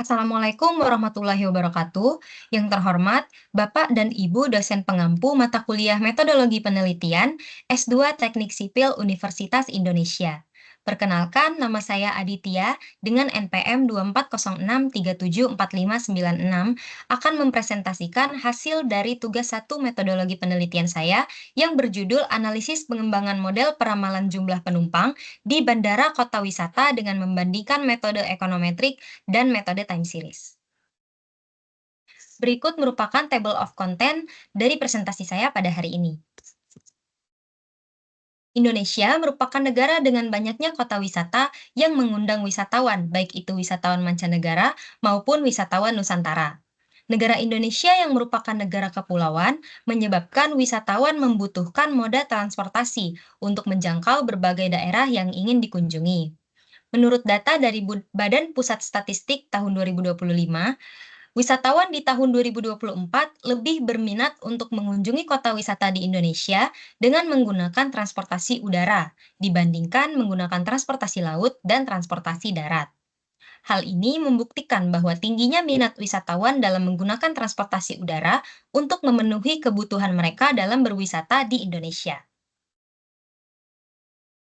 Assalamualaikum warahmatullahi wabarakatuh. Yang terhormat, Bapak dan Ibu dosen pengampu mata kuliah Metodologi Penelitian S2 Teknik Sipil Universitas Indonesia. Perkenalkan, nama saya Aditya dengan NPM 240637459 akan mempresentasikan hasil dari tugas 1 metodologi penelitian saya yang berjudul Analisis Pengembangan Model Peramalan Jumlah Penumpang di Bandara Kota Wisata dengan membandingkan metode ekonometrik dan metode time series. Berikut merupakan table of content dari presentasi saya pada hari ini. Indonesia merupakan negara dengan banyaknya kota wisata yang mengundang wisatawan, baik itu wisatawan mancanegara maupun wisatawan Nusantara. Negara Indonesia yang merupakan negara kepulauan menyebabkan wisatawan membutuhkan moda transportasi untuk menjangkau berbagai daerah yang ingin dikunjungi. Menurut data dari Badan Pusat Statistik tahun 2025, wisatawan di tahun 2024 lebih berminat untuk mengunjungi kota wisata di Indonesia dengan menggunakan transportasi udara dibandingkan menggunakan transportasi laut dan transportasi darat. Hal ini membuktikan bahwa tingginya minat wisatawan dalam menggunakan transportasi udara untuk memenuhi kebutuhan mereka dalam berwisata di Indonesia.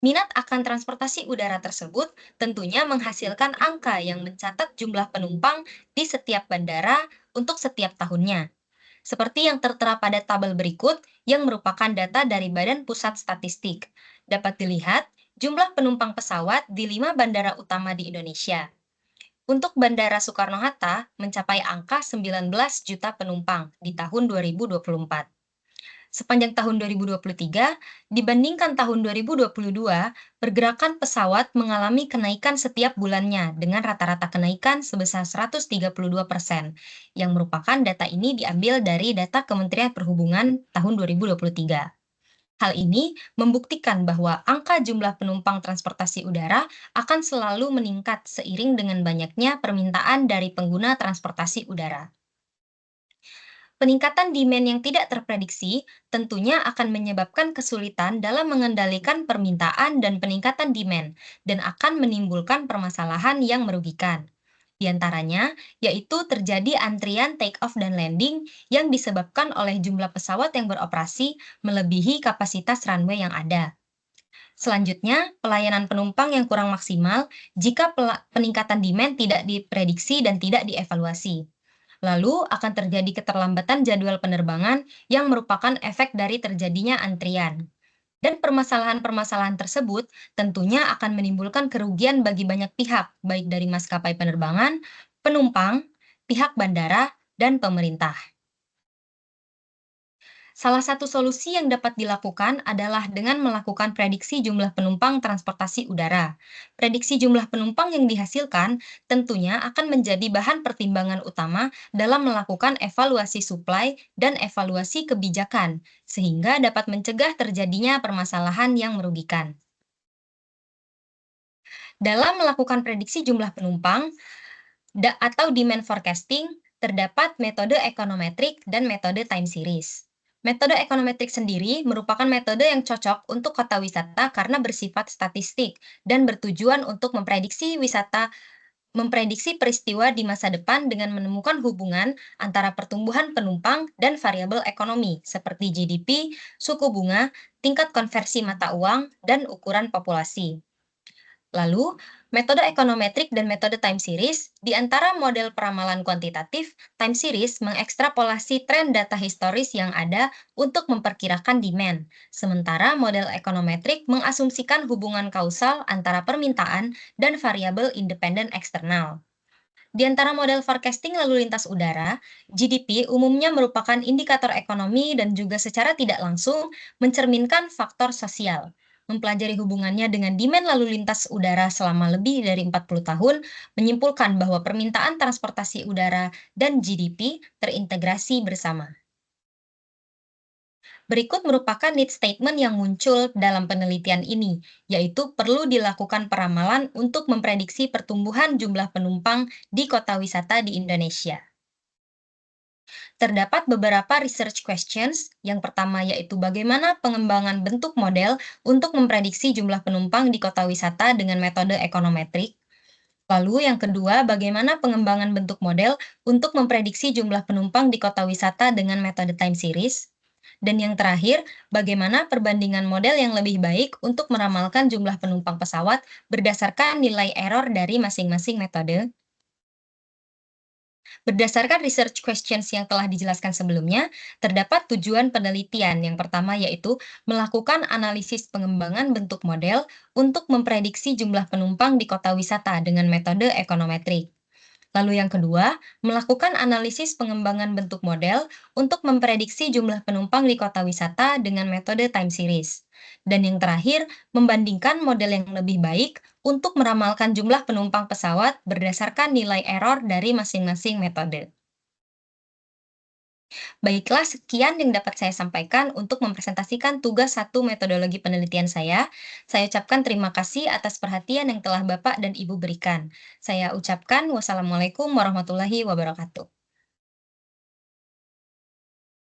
Minat akan transportasi udara tersebut tentunya menghasilkan angka yang mencatat jumlah penumpang di setiap bandara untuk setiap tahunnya. Seperti yang tertera pada tabel berikut yang merupakan data dari Badan Pusat Statistik. Dapat dilihat jumlah penumpang pesawat di 5 bandara utama di Indonesia. Untuk Bandara Soekarno-Hatta mencapai angka 19 juta penumpang di tahun 2024. Sepanjang tahun 2023, dibandingkan tahun 2022, pergerakan pesawat mengalami kenaikan setiap bulannya dengan rata-rata kenaikan sebesar 132%, yang merupakan data ini diambil dari data Kementerian Perhubungan tahun 2023. Hal ini membuktikan bahwa angka jumlah penumpang transportasi udara akan selalu meningkat seiring dengan banyaknya permintaan dari pengguna transportasi udara. Peningkatan demand yang tidak terprediksi tentunya akan menyebabkan kesulitan dalam mengendalikan permintaan dan peningkatan demand, dan akan menimbulkan permasalahan yang merugikan. Di antaranya, yaitu terjadi antrian take-off dan landing yang disebabkan oleh jumlah pesawat yang beroperasi melebihi kapasitas runway yang ada. Selanjutnya, pelayanan penumpang yang kurang maksimal jika peningkatan demand tidak diprediksi dan tidak dievaluasi. Lalu akan terjadi keterlambatan jadwal penerbangan yang merupakan efek dari terjadinya antrian. Dan permasalahan-permasalahan tersebut tentunya akan menimbulkan kerugian bagi banyak pihak, baik dari maskapai penerbangan, penumpang, pihak bandara, dan pemerintah. Salah satu solusi yang dapat dilakukan adalah dengan melakukan prediksi jumlah penumpang transportasi udara. Prediksi jumlah penumpang yang dihasilkan tentunya akan menjadi bahan pertimbangan utama dalam melakukan evaluasi suplai dan evaluasi kebijakan, sehingga dapat mencegah terjadinya permasalahan yang merugikan. Dalam melakukan prediksi jumlah penumpang atau demand forecasting, terdapat metode ekonometrik dan metode time series. Metode ekonometrik sendiri merupakan metode yang cocok untuk kota wisata karena bersifat statistik dan bertujuan untuk memprediksi peristiwa di masa depan dengan menemukan hubungan antara pertumbuhan penumpang dan variabel ekonomi seperti GDP, suku bunga, tingkat konversi mata uang, dan ukuran populasi. Lalu, metode ekonometrik dan metode time series, di antara model peramalan kuantitatif, time series mengekstrapolasi tren data historis yang ada untuk memperkirakan demand, sementara model ekonometrik mengasumsikan hubungan kausal antara permintaan dan variabel independen eksternal. Di antara model forecasting lalu lintas udara, GDP umumnya merupakan indikator ekonomi dan juga secara tidak langsung mencerminkan faktor sosial. Mempelajari hubungannya dengan demand lalu lintas udara selama lebih dari 40 tahun, menyimpulkan bahwa permintaan transportasi udara dan GDP terintegrasi bersama. Berikut merupakan need statement yang muncul dalam penelitian ini, yaitu perlu dilakukan peramalan untuk memprediksi pertumbuhan jumlah penumpang di kota wisata di Indonesia. Terdapat beberapa research questions. Yang pertama yaitu bagaimana pengembangan bentuk model untuk memprediksi jumlah penumpang di kota wisata dengan metode ekonometrik. Lalu yang kedua, bagaimana pengembangan bentuk model untuk memprediksi jumlah penumpang di kota wisata dengan metode time series? Dan yang terakhir, bagaimana perbandingan model yang lebih baik untuk meramalkan jumlah penumpang pesawat berdasarkan nilai error dari masing-masing metode? Berdasarkan research questions yang telah dijelaskan sebelumnya, terdapat tujuan penelitian. Yang pertama yaitu melakukan analisis pengembangan bentuk model untuk memprediksi jumlah penumpang di kota wisata dengan metode ekonometrik. Lalu yang kedua, melakukan analisis pengembangan bentuk model untuk memprediksi jumlah penumpang di kota wisata dengan metode time series. Dan yang terakhir, membandingkan model yang lebih baik untuk meramalkan jumlah penumpang pesawat berdasarkan nilai error dari masing-masing metode. Baiklah, sekian yang dapat saya sampaikan untuk mempresentasikan tugas satu metodologi penelitian saya. Saya ucapkan terima kasih atas perhatian yang telah Bapak dan Ibu berikan. Saya ucapkan wassalamualaikum warahmatullahi wabarakatuh.